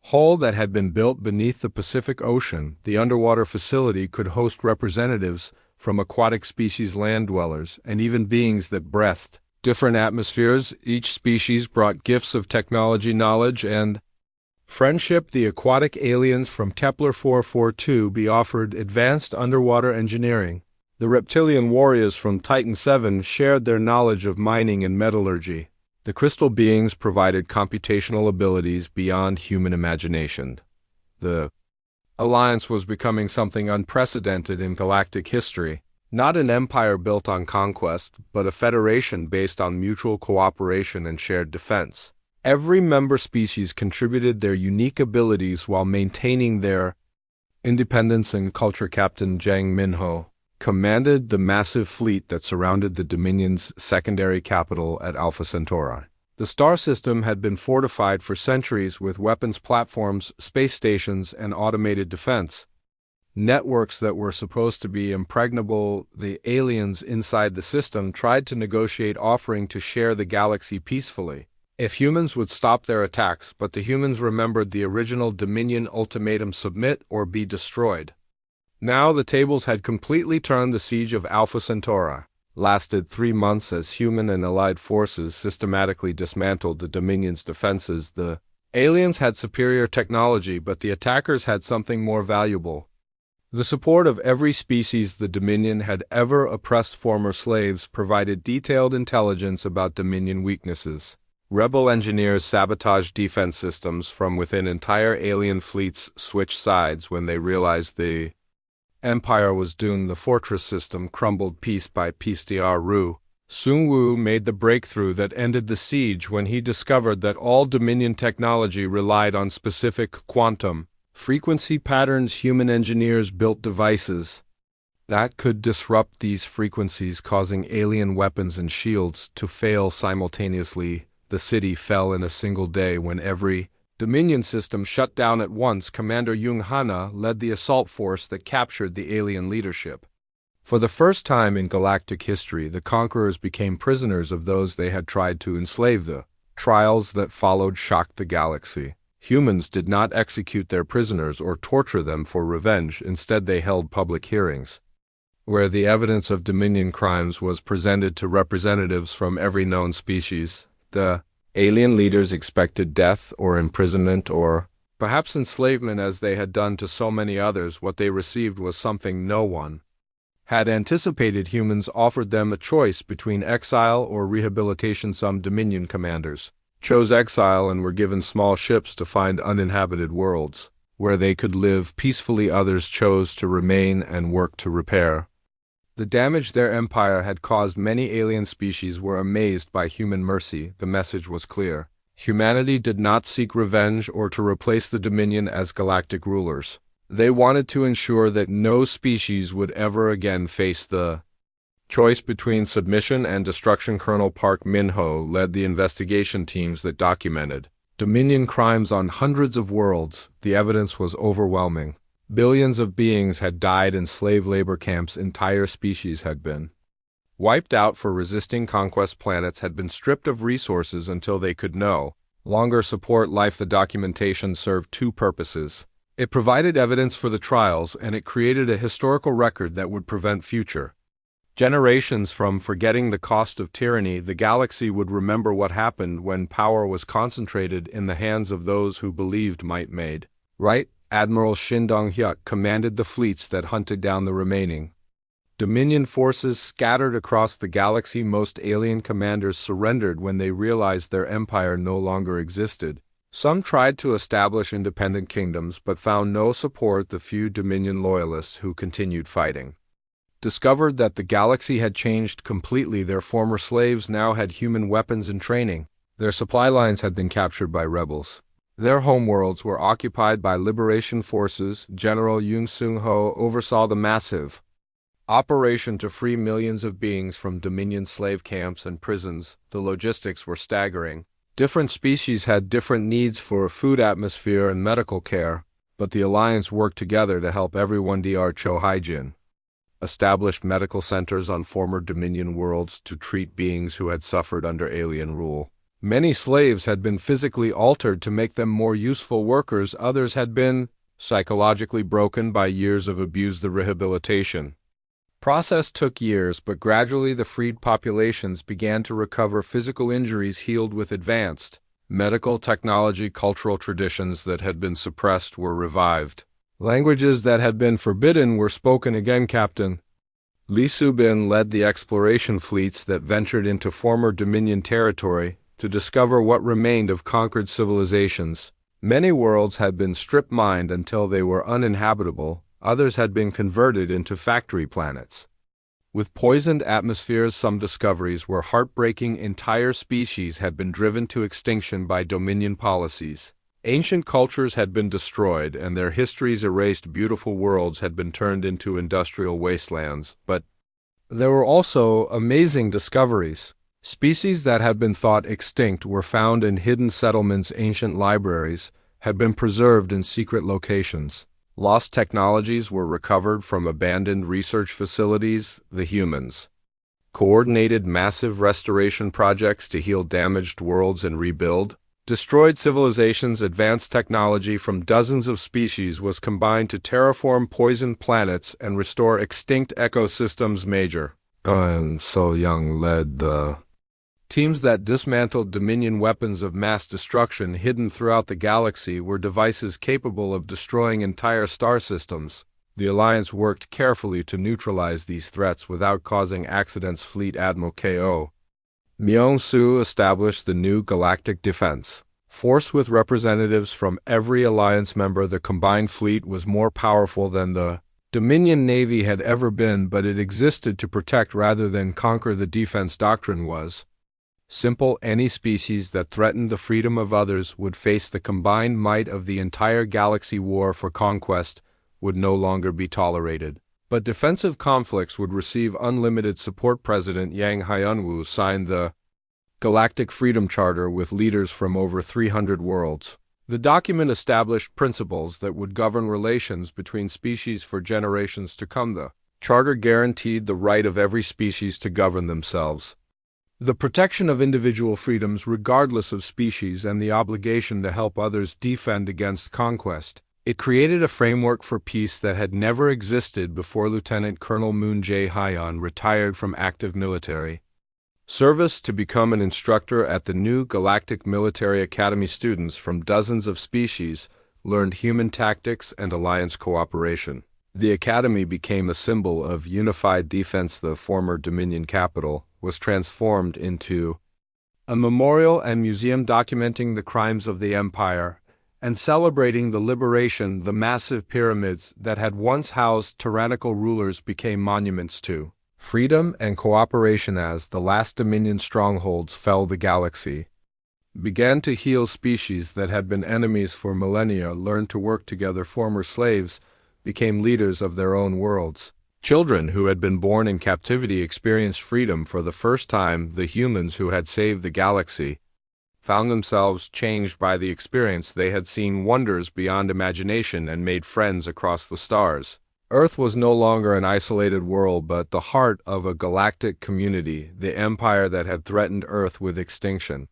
Speaker 1: Hall that had been built beneath the Pacific Ocean. The underwater facility could host representatives from aquatic species, land dwellers, and even beings that breathed different atmospheres. Each species brought gifts of technology, knowledge, and Friendship, the aquatic aliens from Kepler 442 be offered advanced underwater engineering. The reptilian warriors from Titan 7 shared their knowledge of mining and metallurgy. The crystal beings provided computational abilities beyond human imagination. The alliance was becoming something unprecedented in galactic history. Not an empire built on conquest, but a federation based on mutual cooperation and shared defense. Every member species contributed their unique abilities while maintaining their independence and culture. Captain Zhang Minho commanded the massive fleet that surrounded the Dominion's secondary capital at Alpha Centauri. The star system had been fortified for centuries with weapons platforms, space stations, and automated defense networks that were supposed to be impregnable. The aliens inside the system tried to negotiate, offering to share the galaxy peacefully if humans would stop their attacks, but the humans remembered the original Dominion ultimatum: submit or be destroyed. Now the tables had completely turned. The siege of Alpha Centauri lasted 3 months as human and allied forces systematically dismantled the Dominion's defenses. The aliens had superior technology, but the attackers had something more valuable: the support of every species the Dominion had ever oppressed. Former slaves provided detailed intelligence about Dominion weaknesses. Rebel engineers sabotaged defense systems from within. Entire alien fleets switched sides when they realized the Empire was doomed. The fortress system crumbled piece by piece. Dr. Sun Wu made the breakthrough that ended the siege when he discovered that all Dominion technology relied on specific quantum frequency patterns. Human engineers built devices that could disrupt these frequencies, causing alien weapons and shields to fail simultaneously. The city fell in a single day when every Dominion system shut down at once. Commander Jung Hana led the assault force that captured the alien leadership. For the first time in galactic history, the conquerors became prisoners of those they had tried to enslave. The trials that followed shocked the galaxy. Humans did not execute their prisoners or torture them for revenge. Instead, they held public hearings, where the evidence of Dominion crimes was presented to representatives from every known species. The alien leaders expected death or imprisonment or perhaps enslavement, as they had done to so many others. What they received was something no one had anticipated. Humans offered them a choice between exile or rehabilitation. Some Dominion commanders chose exile and were given small ships to find uninhabited worlds where they could live peacefully. Others chose to remain and work to repair the damage their empire had caused. Many alien species were amazed by human mercy. The message was clear: humanity did not seek revenge or to replace the Dominion as galactic rulers. They wanted to ensure that no species would ever again face the choice between submission and destruction. Colonel Park Min-ho led the investigation teams that documented Dominion crimes on hundreds of worlds. The evidence was overwhelming. Billions of beings had died in slave labor camps. Entire species had been wiped out for resisting conquest. Planets had been stripped of resources until they could no longer support life. The documentation served two purposes. It provided evidence for the trials, and it created a historical record that would prevent future generations from forgetting the cost of tyranny. The galaxy would remember what happened when power was concentrated in the hands of those who believed might made right. Admiral Shin Dong-hyuk commanded the fleets that hunted down the remaining Dominion forces scattered across the galaxy. Most alien commanders surrendered when they realized their empire no longer existed. Some tried to establish independent kingdoms but found no support. The few Dominion loyalists who continued fighting discovered that the galaxy had changed completely. Their former slaves now had human weapons and training. Their supply lines had been captured by rebels. Their homeworlds were occupied by liberation forces. General Yoon Sung-ho oversaw the massive operation to free millions of beings from Dominion slave camps and prisons. The logistics were staggering. Different species had different needs for food, atmosphere, and medical care, but the Alliance worked together to help everyone. Dr. Cho Haijin established medical centers on former Dominion worlds to treat beings who had suffered under alien rule. Many slaves had been physically altered to make them more useful workers. Others had been psychologically broken by years of abuse. The rehabilitation process took years, but gradually the freed populations began to recover. Physical injuries healed with advanced Medical technology, cultural traditions that had been suppressed were revived. Languages that had been forbidden were spoken again, Captain. Li Subin led the exploration fleets that ventured into former Dominion territory to discover what remained of conquered civilizations. Many worlds had been strip-mined until they were uninhabitable, others had been converted into factory planets. With poisoned atmospheres, some discoveries were heartbreaking. Entire species had been driven to extinction by Dominion policies. Ancient cultures had been destroyed, and their histories erased. Beautiful worlds had been turned into industrial wastelands. But there were also amazing discoveries. Species that had been thought extinct were found in hidden settlements. Ancient libraries had been preserved in secret locations. Lost technologies were recovered from abandoned research facilities. The humans coordinated massive restoration projects to heal damaged worlds and rebuild destroyed civilizations. Advanced technology from dozens of species was combined to terraform poisoned planets and restore extinct ecosystems. Major and So Young led the teams that dismantled Dominion weapons of mass destruction hidden throughout the galaxy. Were devices capable of destroying entire star systems. The Alliance worked carefully to neutralize these threats without causing accidents. Fleet Admiral Ko Myung-soo established the new Galactic Defense Force with representatives from every Alliance member. The combined fleet was more powerful than the Dominion Navy had ever been, but it existed to protect rather than conquer. The defense doctrine was simple: any species that threatened the freedom of others would face the combined might of the entire galaxy. War for conquest would no longer be tolerated, but defensive conflicts would receive unlimited support. President Yang Hyunwoo signed the Galactic Freedom Charter with leaders from over 300 worlds. The document established principles that would govern relations between species for generations to come. The charter guaranteed the right of every species to govern themselves, the protection of individual freedoms regardless of species, and the obligation to help others defend against conquest. It created a framework for peace that had never existed before. Lieutenant Colonel Moon Jae-hyun retired from active military service to become an instructor at the new Galactic Military Academy. Students from dozens of species learned human tactics and alliance cooperation. The academy became a symbol of unified defense. The former Dominion capital was transformed into a memorial and museum documenting the crimes of the Empire and celebrating the liberation. The massive pyramids that had once housed tyrannical rulers became monuments to freedom and cooperation. As the last Dominion strongholds fell, the galaxy began to heal. Species that had been enemies for millennia learned to work together. Former slaves became leaders of their own worlds. Children who had been born in captivity experienced freedom for the first time. The humans who had saved the galaxy found themselves changed by the experience. They had seen wonders beyond imagination and made friends across the stars. Earth was no longer an isolated world, but the heart of a galactic community. The empire that had threatened Earth with extinction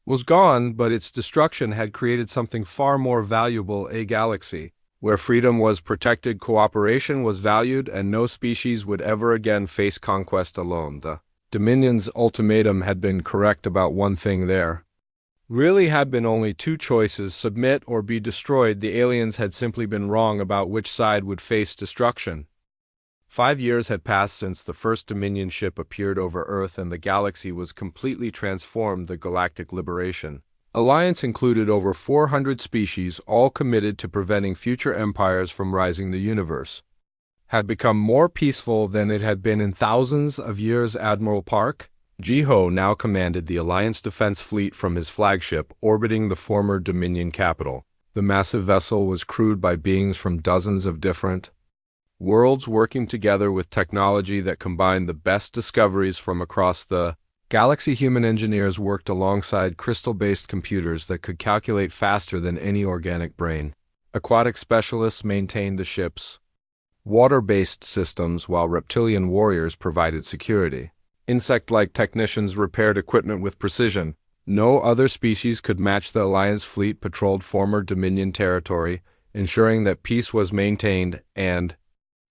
Speaker 1: was gone, but its destruction had created something far more valuable: a galaxy where freedom was protected, cooperation was valued, and no species would ever again face conquest alone. The Dominion's ultimatum had been correct about one thing. There really had been only two choices: submit or be destroyed. The aliens had simply been wrong about which side would face destruction. 5 years had passed since the first Dominion ship appeared over Earth, and the galaxy was completely transformed. The Galactic Liberation Alliance included over 400 species, all committed to preventing future empires from rising. The universe had become more peaceful than it had been in thousands of years. Admiral Park Ji-ho now commanded the Alliance Defense Fleet from his flagship, orbiting the former Dominion capital. The massive vessel was crewed by beings from dozens of different worlds, working together with technology that combined the best discoveries from across the galaxy. Human engineers worked alongside crystal-based computers that could calculate faster than any organic brain. Aquatic specialists maintained the ship's water-based systems, while reptilian warriors provided security. Insect-like technicians repaired equipment with precision. No other species could match. The Alliance fleet patrolled former Dominion territory, ensuring that peace was maintained and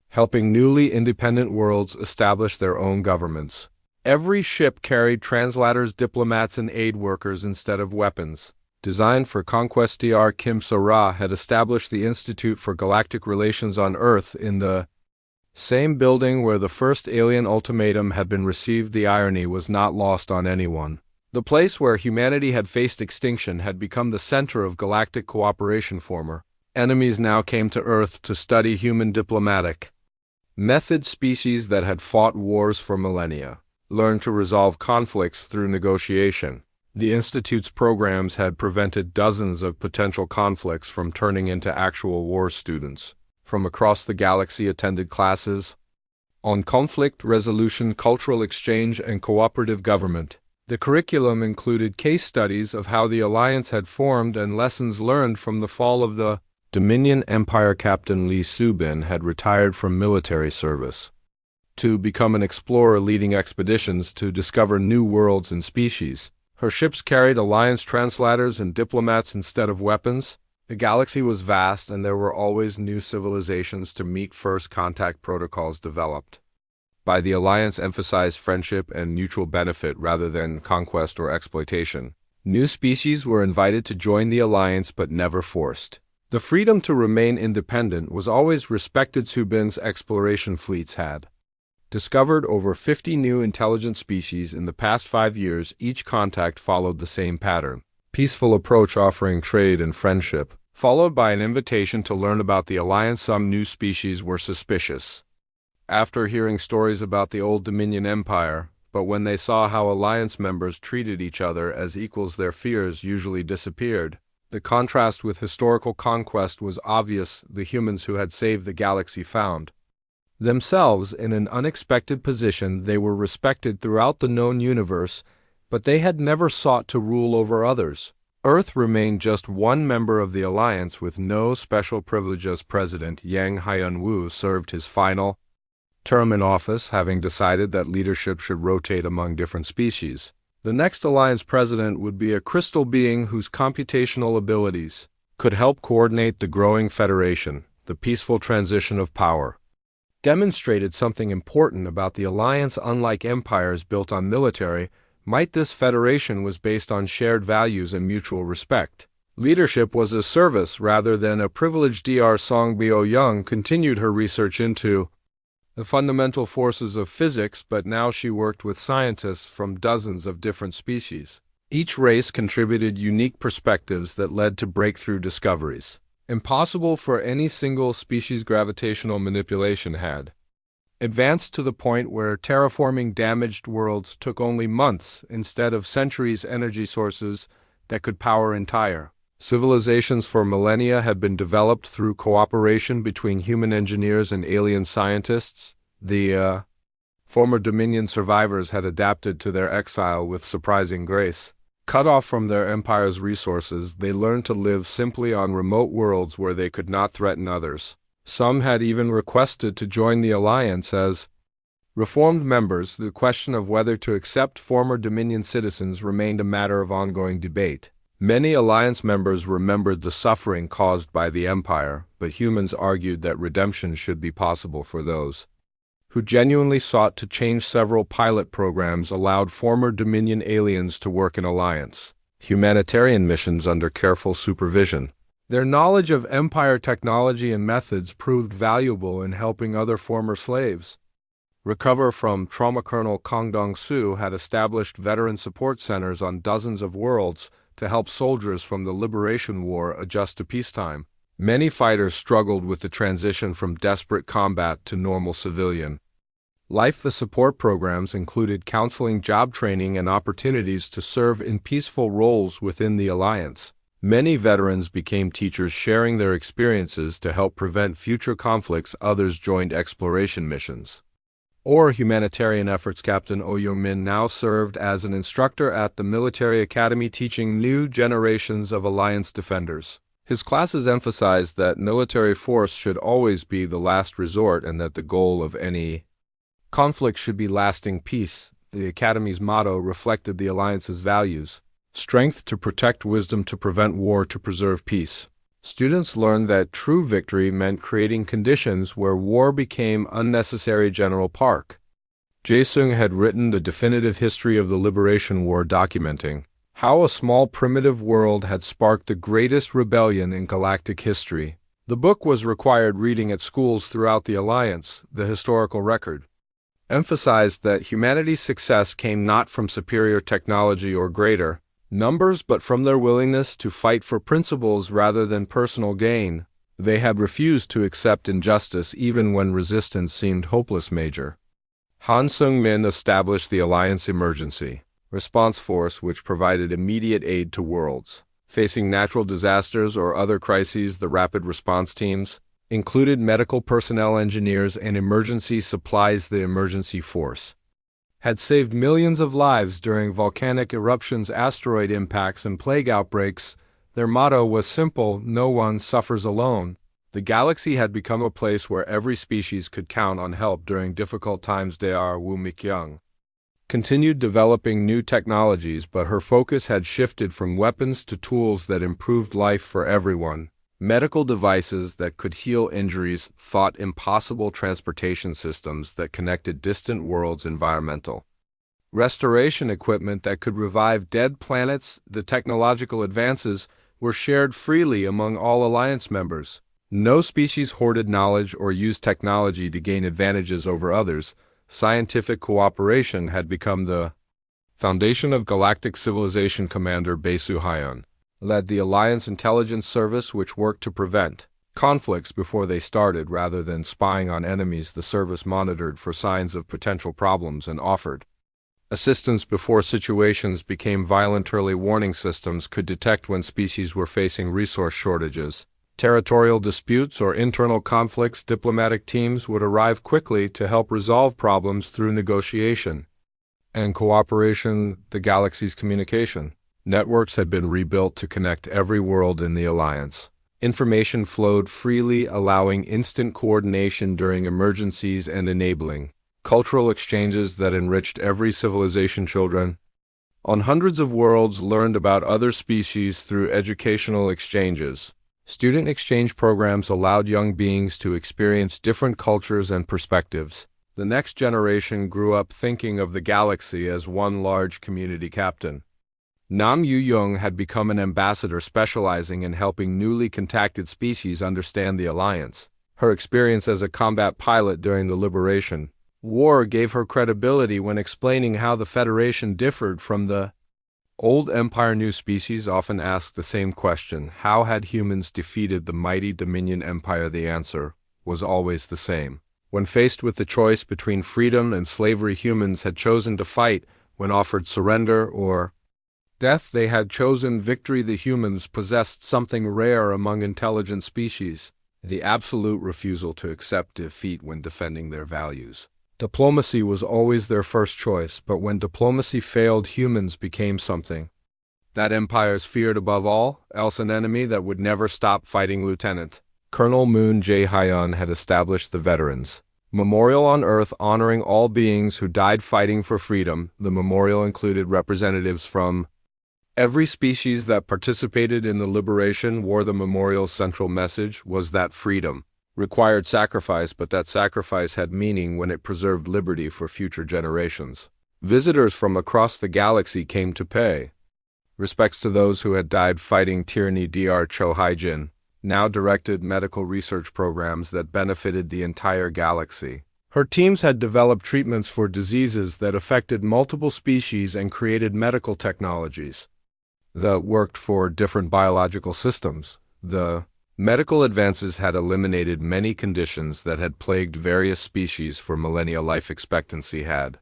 Speaker 1: helping newly independent worlds establish their own governments. Every ship carried translators, diplomats, and aid workers instead of weapons. Designed for conquest, Dr. Kim So-ra had established the Institute for Galactic Relations on Earth in the same building where the first alien ultimatum had been received. The irony was not lost on anyone. The place where humanity had faced extinction had become the center of galactic cooperation. Former enemies now came to Earth to study human diplomatic methods. Species that had fought wars for millennia learned to resolve conflicts through negotiation. The Institute's programs had prevented dozens of potential conflicts from turning into actual war. Students from across the galaxy attended classes on conflict resolution, cultural exchange, and cooperative government. The curriculum included case studies of how the Alliance had formed and lessons learned from the fall of the Dominion Empire. Captain Lee Subin had retired from military service to become an explorer, leading expeditions to discover new worlds and species. Her ships carried Alliance translators and diplomats instead of weapons. The galaxy was vast, and there were always new civilizations to meet. First contact protocols developed by the Alliance emphasized friendship and mutual benefit rather than conquest or exploitation. New species were invited to join the Alliance but never forced. The freedom to remain independent was always respected. Subin's exploration fleets had discovered over 50 new intelligent species in the past 5 years. Each contact followed the same pattern: peaceful approach, offering trade and friendship, followed by an invitation to learn about the Alliance. Some new species were suspicious after hearing stories about the old Dominion Empire, but when they saw how Alliance members treated each other as equals, their fears usually disappeared. The contrast with historical conquest was obvious. The humans who had saved the galaxy found themselves in an unexpected position. They were respected throughout the known universe, but they had never sought to rule over others. Earth remained just one member of the Alliance with no special privileges. President Yang Hyun-woo served his final term in office, having decided that leadership should rotate among different species. The next Alliance president would be a crystal being whose computational abilities could help coordinate the growing Federation. The peaceful transition of power demonstrated something important about the Alliance. Unlike empires built on military might, this federation was based on shared values and mutual respect. Leadership was a service rather than a privilege. Dr. Song Bio-young continued her research into the fundamental forces of physics, but now she worked with scientists from dozens of different species. Each race contributed unique perspectives that led to breakthrough discoveries impossible for any single species. Gravitational manipulation had advanced to the point where terraforming damaged worlds took only months instead of centuries. Energy sources that could power entire civilizations for millennia had been developed through cooperation between human engineers and alien scientists. The former Dominion survivors had adapted to their exile with surprising grace. Cut off from their empire's resources, they learned to live simply on remote worlds where they could not threaten others. Some had even requested to join the Alliance as reformed members. The question of whether to accept former Dominion citizens remained a matter of ongoing debate. Many Alliance members remembered the suffering caused by the Empire, but humans argued that redemption should be possible for those who genuinely sought to change. Several pilot programs allowed former Dominion aliens to work in Alliance humanitarian missions under careful supervision. Their knowledge of Empire technology and methods proved valuable in helping other former slaves recover from trauma. Colonel Kang Dong-soo had established veteran support centers on dozens of worlds to help soldiers from the Liberation War adjust to peacetime. Many fighters struggled with the transition from desperate combat to normal civilian life. The support programs included counseling, job training, and opportunities to serve in peaceful roles within the Alliance. Many veterans became teachers, sharing their experiences to help prevent future conflicts. Others joined exploration missions or humanitarian efforts. Captain Oh Young-min now served as an instructor at the military academy, teaching new generations of Alliance defenders. His classes emphasized that military force should always be the last resort and that the goal of any conflict should be lasting peace. The Academy's motto reflected the Alliance's values: strength to protect, wisdom to prevent war, to preserve peace. Students learned that true victory meant creating conditions where war became unnecessary. General Park Jae-sung had written the definitive history of the Liberation War, documenting how a small primitive world had sparked the greatest rebellion in galactic history. The book was required reading at schools throughout the Alliance. The historical record emphasized that humanity's success came not from superior technology or greater numbers, but from their willingness to fight for principles rather than personal gain. They had refused to accept injustice even when resistance seemed hopeless. Major Han Sung-min established the Alliance Emergency Response Force, which provided immediate aid to worlds facing natural disasters or other crises. The rapid response teams included medical personnel, engineers, and emergency supplies. The emergency force had saved millions of lives during volcanic eruptions, asteroid impacts, and plague outbreaks. Their motto was simple: no one suffers alone. The galaxy had become a place where every species could count on help during difficult times. Dr. Woo Mik-young continued developing new technologies, but her focus had shifted from weapons to tools that improved life for everyone. Medical devices that could heal injuries, thought impossible transportation systems that connected distant worlds, environmental restoration equipment that could revive dead planets. The technological advances were shared freely among all Alliance members. No species hoarded knowledge or used technology to gain advantages over others. Scientific cooperation had become the foundation of galactic civilization. Commander Bae Soo-hyun led the Alliance Intelligence Service, which worked to prevent conflicts before they started rather than spying on enemies. The service monitored for signs of potential problems and offered assistance before situations became violent. Early warning systems could detect when species were facing resource shortages, territorial disputes, or internal conflicts. Diplomatic teams would arrive quickly to help resolve problems through negotiation and cooperation. The galaxy's communication networks had been rebuilt to connect every world in the Alliance. Information flowed freely, allowing instant coordination during emergencies and enabling cultural exchanges that enriched every civilization. Children on hundreds of worlds learned about other species through educational exchanges. Student exchange programs allowed young beings to experience different cultures and perspectives. The next generation grew up thinking of the galaxy as one large community. Captain Nam Yu-young had become an ambassador specializing in helping newly contacted species understand the Alliance. Her experience as a combat pilot during the Liberation War gave her credibility when explaining how the Federation differed from the old Empire. New species often asked the same question: how had humans defeated the mighty Dominion Empire? The answer was always the same. When faced with the choice between freedom and slavery, humans had chosen to fight. When offered surrender or death, they had chosen victory. The humans possessed something rare among intelligent species: the absolute refusal to accept defeat when defending their values. Diplomacy was always their first choice, but when diplomacy failed, humans became something that empires feared above all else, an enemy that would never stop fighting. Lieutenant Colonel Moon Jae-hyun had established the Veterans Memorial on Earth, honoring all beings who died fighting for freedom. The memorial included representatives from every species that participated in the Liberation War. The memorial's central message was that freedom required sacrifice, but that sacrifice had meaning when it preserved liberty for future generations. Visitors from across the galaxy came to pay respects to those who had died fighting tyranny. Dr. Cho Hae-jin now directed medical research programs that benefited the entire galaxy. Her teams had developed treatments for diseases that affected multiple species and created medical technologies that worked for different biological systems. The medical advances had eliminated many conditions that had plagued various species for millennia. Life expectancy had